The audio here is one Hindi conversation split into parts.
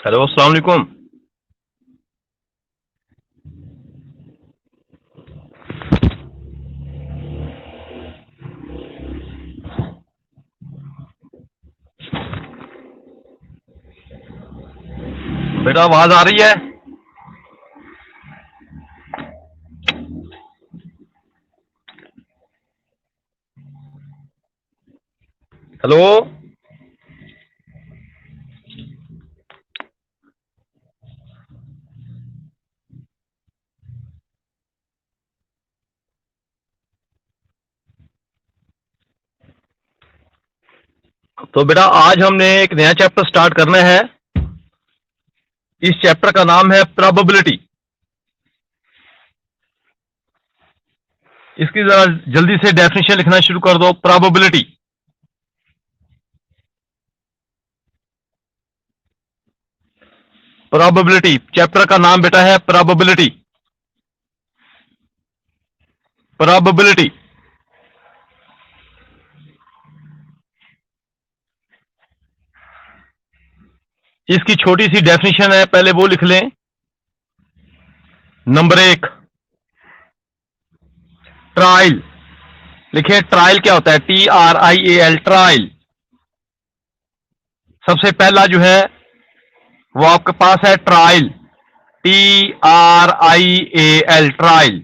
हेलो, अस्सलाम वालेकुम। बेटा आवाज आ रही है? हेलो। तो बेटा आज हमने एक नया चैप्टर स्टार्ट करना है। इस चैप्टर का नाम है प्रोबेबिलिटी। इसकी जरा जल्दी से डेफिनेशन लिखना शुरू कर दो। प्रोबेबिलिटी। प्रोबेबिलिटी चैप्टर का नाम बेटा है प्रोबेबिलिटी। प्रोबेबिलिटी। इसकी छोटी सी डेफिनेशन है, पहले वो लिख लें। Number 1, trial. लिखिए ट्रायल क्या होता है? TRIAL, trial. सबसे पहला जो है वो आपके पास है ट्रायल। TRIAL, trial.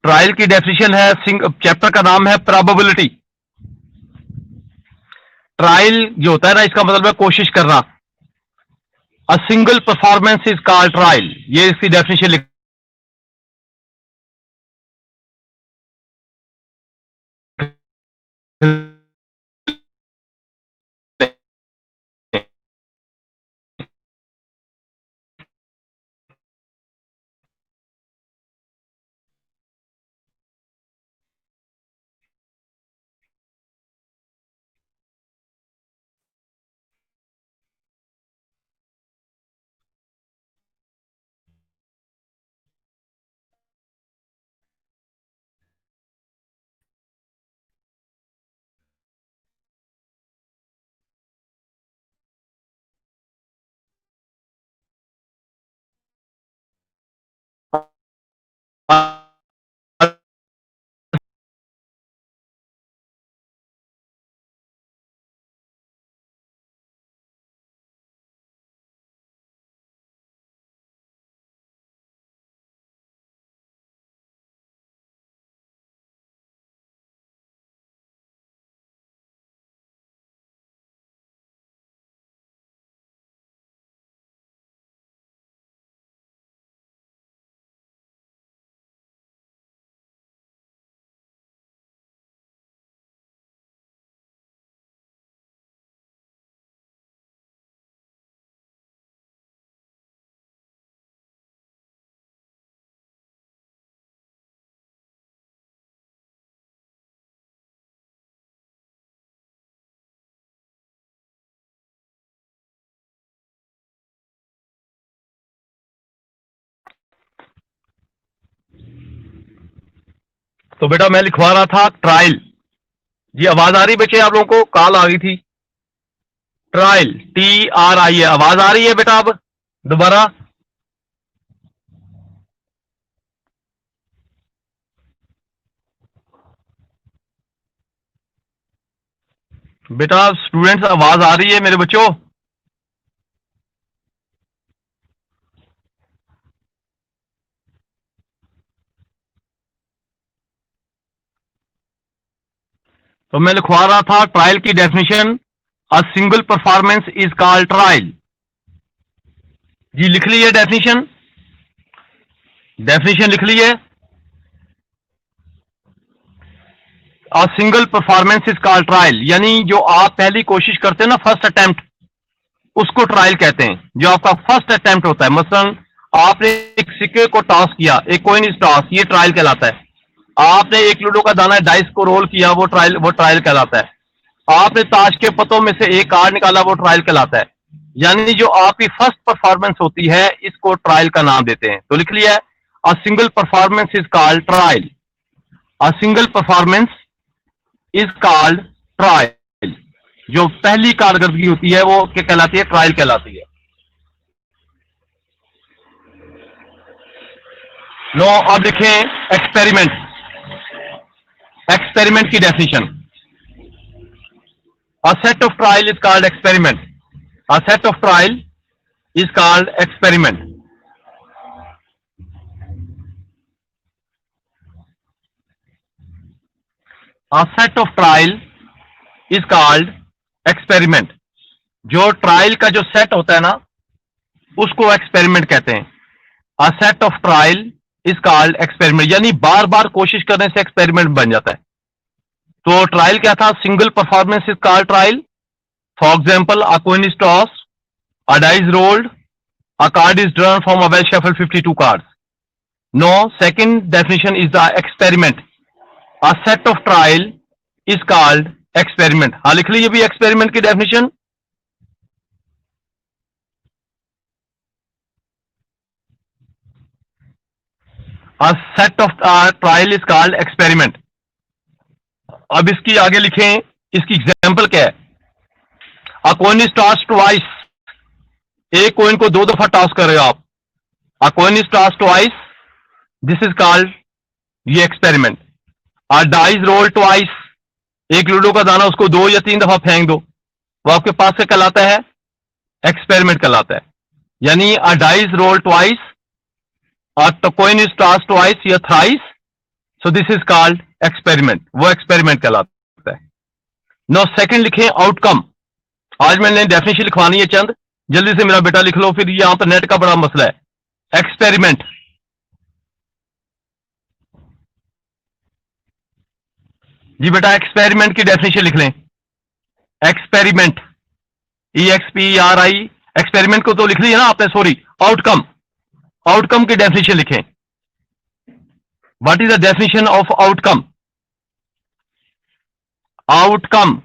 ट्रायल की डेफिनेशन है, चैप्टर का नाम है प्रोबेबिलिटी। ट्रायल जो होता है ना, इसका मतलब है कोशिश करना। अ single performance is called trial. ये इसकी डेफिनेशन लिख। तो बेटा मैं लिखवा रहा था ट्रायल। जी आवाज आ रही बच्चे? आप लोगों को कॉल आ गई थी। ट्रायल, TRI, आवाज आ रही है बेटा? अब दोबारा। बेटा स्टूडेंट्स, आवाज आ रही है मेरे बच्चों? तो मैं लिखवा रहा था ट्रायल की definition. A single performance is called trial. जी लिख ली है डेफिनेशन? डेफिनेशन लिख ली है? A single performance is called trial, यानी जो आप पहली कोशिश करते हैं ना, फर्स्ट अटेम्प्ट, उसको ट्रायल कहते हैं। जो आपका फर्स्ट अटेम्प्ट होता है, मसलन आपने एक सिक्के को टॉस किया, एक कॉइन इज टॉस, ये ट्रायल कहलाता है। आपने एक लूडो का दाना डाइस को रोल किया, वो ट्रायल कहलाता है। आपने ताश के पत्तों में से एक कार्ड निकाला, वो ट्रायल कहलाता है। यानी जो आपकी फर्स्ट परफॉर्मेंस होती है, इसको ट्रायल का नाम देते हैं। तो लिख लिया है, a single performance is called trial. A single performance is called trial. जो पहली कारकर्दगी होती है वो क्या कहलाती है? ट्रायल कहलाती है। नो अब लिखें एक्सपेरिमेंट। एक्सपेरिमेंट की definition, a set of trial is called experiment. A set of trial is called experiment. A set of trial is called experiment. जो ट्रायल का जो सेट होता है ना, उसको एक्सपेरिमेंट कहते हैं। अ set of trial is called experiment, यानी बार बार कोशिश करने से एक्सपेरिमेंट बन जाता है। तो ट्रायल क्या था? Single performance is called trial. For example, a coin is toss, a die is rolled, a card is drawn from a well shuffled 52 cards. No, second definition is the experiment. A set of trial is called experiment. हाँ लिख लीजिए भी experiment की definition. A set of trial is called experiment. अब इसकी आगे लिखें, इसकी एग्जाम्पल क्या है? A coin is tossed twice. एक कोइन को 2 दफा टॉस कर रहे हो आप। A coin is tossed twice. This is called ये experiment. A die is rolled twice. एक लूडो का दाना उसको 2 या 3 दफा फेंक दो, वो आपके पास से कहलाता है एक्सपेरिमेंट कहलाता है। यानी a die is rolled twice, a coin is tossed twice या thrice, so this is called experiment. वो एक्सपेरिमेंट कहलाता है। नो सेकंड लिखें आउटकम। आज मैंने डेफिनेशन लिखवानी है चंद, जल्दी से मेरा बेटा लिख लो, फिर यहां पर नेट का बड़ा मसला है। एक्सपेरिमेंट, जी बेटा एक्सपेरिमेंट की डेफिनेशन लिख लें। एक्सपेरिमेंट, EXPERI, एक्सपेरिमेंट को तो लिख लिया ना आपने, सॉरी। आउटकम, आउटकम की डेफिनेशन लिखें। What is the definition of outcome? Outcome,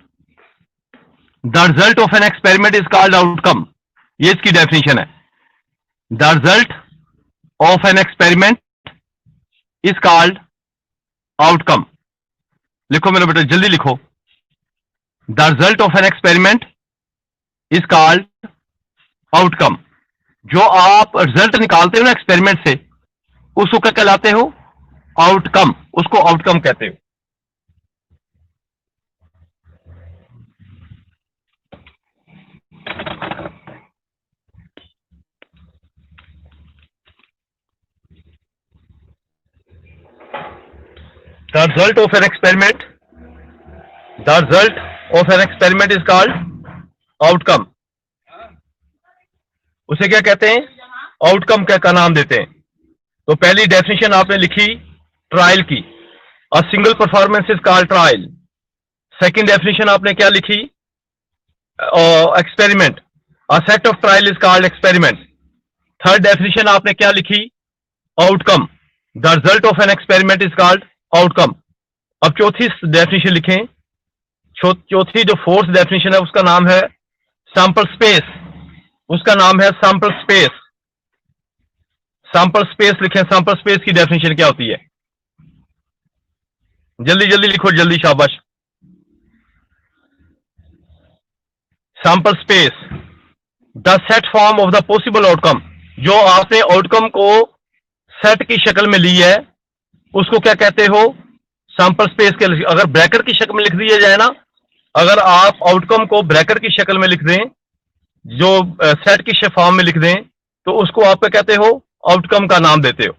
the result of an experiment is called outcome. ये इसकी डेफिनेशन है। The result of an experiment is called outcome. लिखो मेरे बेटा, जल्दी लिखो। The result of an experiment is called outcome. जो आप रिजल्ट निकालते हो ना एक्सपेरिमेंट से, उसको क्या कहलाते हो? आउटकम। उसको आउटकम कहते हो। The result of an experiment, the result of an experiment is called outcome. उसे क्या कहते हैं? आउटकम का नाम देते हैं। तो पहली डेफिनेशन आपने लिखी ट्रायल की, a single performance is called trial. Second definition आपने क्या लिखी? Experiment, a set of trial is called experiment. Third definition आपने क्या लिखी? Outcome, the result of an experiment is called outcome. अब चौथी डेफिनेशन लिखें। चौथी जो फोर्थ डेफिनेशन है उसका नाम है सैंपल स्पेस। उसका नाम है सैंपल स्पेस। सैंपल स्पेस लिखें। सैंपल स्पेस की डेफिनेशन क्या होती है? जल्दी जल्दी लिखो, जल्दी, शाबाश। Sample space, the set form of the possible outcome. जो आपने आउटकम को सेट की शक्ल में ली है उसको क्या कहते हो? सैंपल स्पेस के। अगर ब्रैकेट की शक्ल में लिख दिया जाए ना, अगर आप आउटकम को ब्रैकेट की शक्ल में लिख दें, जो सेट की फॉर्म में लिख दें, तो उसको आप क्या कहते हो? आउटकम का नाम देते हो।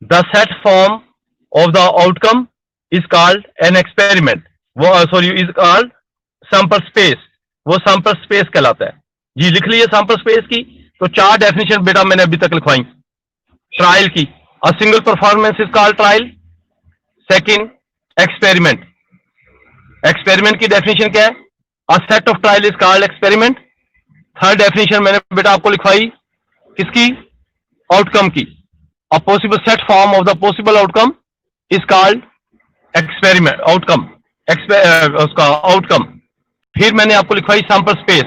The set form of the outcome is called an experiment. वो sorry, is called sample space. वो सैंपल स्पेस कहलाता है। जी लिख लीजिए सैंपल स्पेस की। तो 4 डेफिनेशन बेटा मैंने अभी तक लिखवाई ट्रायल की। A single performance is called trial. Second, experiment. Experiment की डेफिनेशन क्या है? A set of trial is called experiment. Third definition मैंने बेटा आपको लिखवाई किसकी? आउटकम की। A possible set form of the possible outcome is called experiment, outcome, उसका आउटकम। फिर मैंने आपको लिखवाई sample space.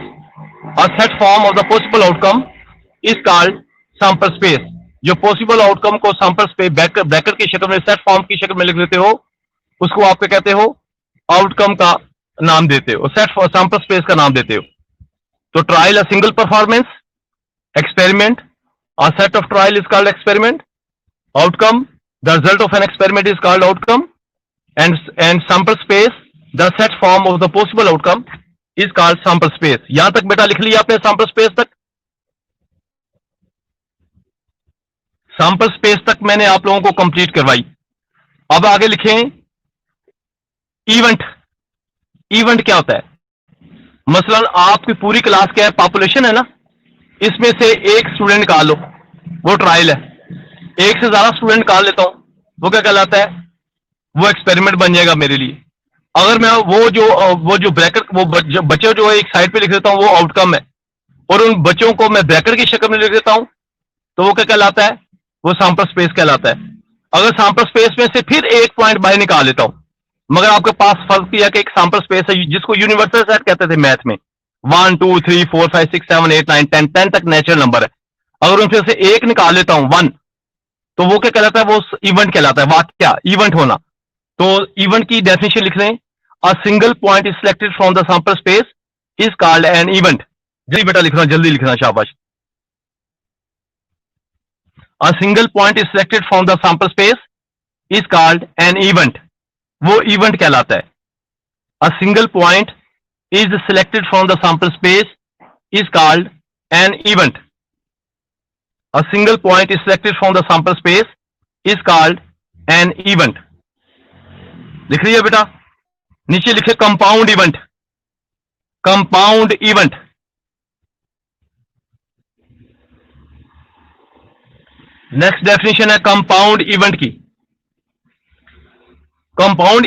A set form of the possible outcome is called sample space. जो पॉसिबल आउटकम को सैंपल स्पेस ब्रैकेट की शक्ल में, सेट फॉर्म की शक्ल में लिख देते हो, उसको आप क्या कहते हो? आउटकम का नाम देते हो, सेट फॉर सैंपल स्पेस का नाम देते हो। तो trial a single performance, experiment, a set of trial is called experiment, outcome, the result of an experiment is called outcome, and sample space, the set form of the possible outcome is called sample space. यहां तक बेटा लिख लिया आपने सैंपल स्पेस तक? सैंपल स्पेस तक मैंने आप लोगों को कंप्लीट करवाई। अब आगे लिखें इवेंट। इवेंट क्या होता है? मसलन आपकी पूरी क्लास क्या है, पॉपुलेशन है ना, इसमें से एक स्टूडेंट निकाल लो, वो ट्रायल है। एक से ज्यादा स्टूडेंट निकाल लेता हूं, वो क्या कहलाता है? वो एक्सपेरिमेंट बन जाएगा मेरे लिए। अगर मैं वो जो ब्रैकेट, वो बच्चे जो एक साइड पे लिख देता हूं, वो आउटकम है, और उन बच्चों को मैं ब्रैकेट की शक्ल में लिख देता हूं, तो वो क्या कहलाता है? वो सैंपल स्पेस कहलाता है। अगर सैंपल स्पेस में से फिर एक पॉइंट बाहर निकाल लेता हूं, मगर आपके पास फर्क किया कि एक सैंपल स्पेस है जिसको यूनिवर्सल सेट कहते थे मैथ में, 1 2 3 4 5 6 7 8 9 10 10 तक नेचुरल नंबर है। अगर उनमें से एक निकाल लेता हूं 1, तो वो क्या कहलाता है? वो इवेंट कहलाता है। वाक्या इवेंट होना। तो इवेंट की डेफिनेशन लिख लें, a single point is selected from the sample space is called an event. जल्दी बेटा लिखना, जल्दी लिखना, शाबाश। A single point is selected from the sample space is called an event, वो इवेंट कहलाता है। A single point is selected from the sample space is called an event. A single point is selected from the sample space is called an event. लिख लिया बेटा? नीचे लिखे compound event. Compound event, next definition है कंपाउंड इवेंट की। कंपाउंड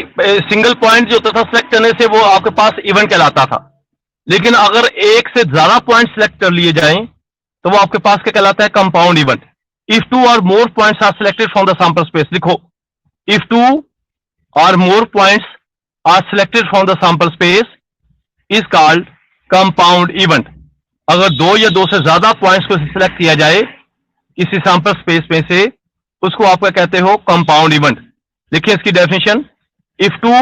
सिंगल पॉइंट जो होता था सिलेक्ट करने से, वो आपके पास इवेंट कहलाता था। लेकिन अगर एक से ज्यादा पॉइंट सिलेक्ट कर लिए जाएं, तो वो आपके पास क्या कहलाता है? Compound event. If 2 or more points are selected from the sample space, लिखो, if 2 or more points are selected from the sample space is called compound event. अगर 2 या 2 से ज्यादा पॉइंट्स को सिलेक्ट किया जाए किसी सैंपल स्पेस में से, उसको आप क्या कहते हो? Compound event. देखिए इसकी definition, if 2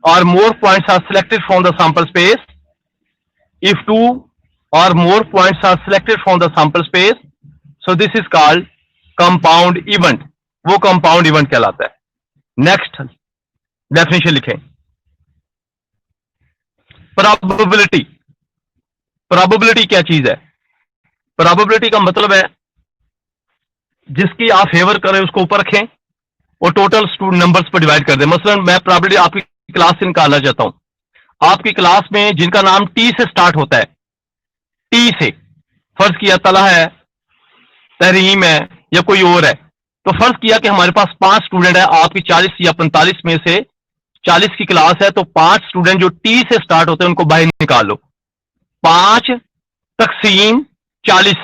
or more points are selected from the sample space, if 2 or more points are selected from the sample space, so this is called compound event, वो कंपाउंड इवेंट कहलाता है। नेक्स्ट डेफिनेशन लिखें, प्रोबेबिलिटी। प्रोबेबिलिटी क्या चीज है? प्रोबेबिलिटी का मतलब है जिसकी आप फेवर करें उसको ऊपर रखें और टोटल स्टूडेंट नंबर्स पर डिवाइड कर दें। मसलन मैं प्रोबेबिलिटी आपकी क्लास से निकालना चाहता हूं। आपकी क्लास में जिनका नाम टी से स्टार्ट होता है, टी से, फर्ज किया तला है, तरीम है, या कोई और है, तो फर्ज किया कि हमारे पास 5 स्टूडेंट है। आपकी 40 या 45 में से 40 की क्लास है, तो 5 स्टूडेंट जो टी से स्टार्ट होते हैं उनको बाहर निकाल लो। 5 तकसीम 40,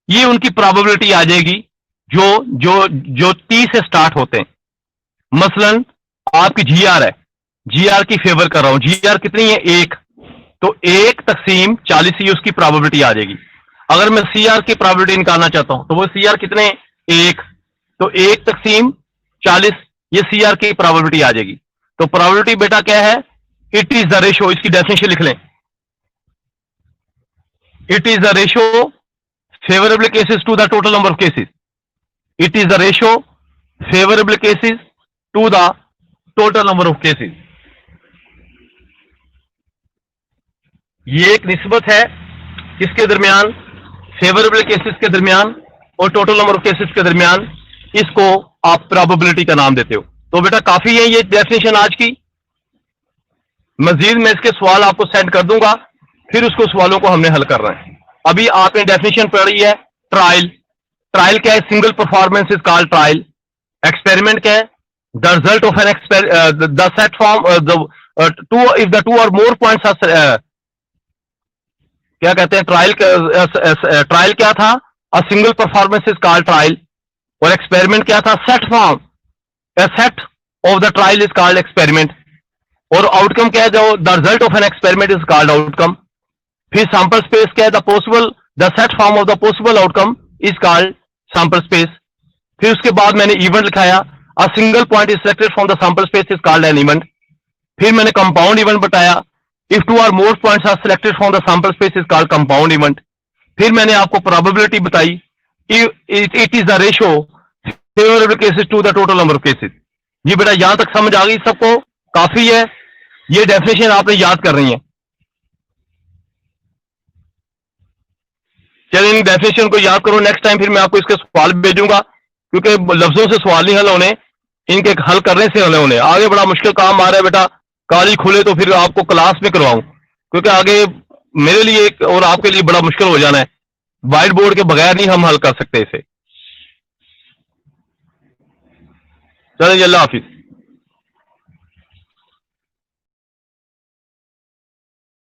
ये उनकी प्रोबेबिलिटी आ जाएगी जो जो जो टी से स्टार्ट होते हैं। मसलन आपकी जीआर है, जीआर की फेवर कर रहा हूं, जीआर कितनी है? 1, तो 1 तकसीम 40 ही उसकी प्रोबेबिलिटी आ जाएगी। अगर मैं सीआर की प्रोबेबिलिटी निकालना चाहता हूं, तो वो सीआर कितने? 1, तो 1 तकसीम 40, ये सीआर की प्रोबेबिलिटी आ जाएगी। तो प्रोबेबिलिटी बेटा क्या है? It is the ratio. इसकी डेफिनेशन लिख लें, it is the ratio favourable cases to the total number of cases. It is the ratio favourable cases to the total number of cases. ये एक निस्बत है किसके दरमियान? फेवरेबल केसेस के दरमियान और टोटल नंबर ऑफ केसेस के दरमियान। इसको आप प्रोबेबिलिटी का नाम देते हो। तो बेटा काफी है ये डेफिनेशन आज की। मजीद मैं इसके सवाल आपको सेंड कर दूंगा, फिर उसको सवालों को हमने हल करना है। अभी आपने डेफिनेशन पढ़ी है ट्रायल। ट्रायल क्या है? Single performance is called trial. Experiment क्या है? The result of an the set form to if the 2 or more points are, क्या कहते हैं ट्रायल? ट्रायल क्या था? अ single performance is called trial. और एक्सपेरिमेंट क्या था? Set form, a set of the trial is called experiment। और आउटकम क्या है? जो the result of an experiment is called outcome. फिर सैंपल स्पेस क्या है? The set form of the possible outcome is called sample space. फिर उसके बाद मैंने इवेंट लिखाया, a single point is selected from the sample space is called an event. फिर मैंने कंपाउंड इवेंट बताया, if 2 or more points are selected from the sample space is called compound event. फिर मैंने आपको प्रोबेबिलिटी बताई, it is the ratio favourable cases to the total number of cases. जी बेटा यहां तक समझ आ गई सबको? काफी है, ये डेफिनेशन आपने याद कर रही है। चलिए इन डेफिनेशन को याद करो, नेक्स्ट टाइम फिर मैं आपको इसके सवाल भेजूंगा, क्योंकि लफ्जों से सवाल नहीं हल होने, इनके हल करने से हल होने। आगे बड़ा मुश्किल काम आ रहा है बेटा, कॉलेज खुले तो फिर आपको क्लास में करवाऊं, क्योंकि आगे मेरे लिए और आपके लिए बड़ा मुश्किल हो जाना है। व्हाइट बोर्ड के बगैर नहीं हम हल कर सकते इसे। चलिए अल्लाह हाफिज।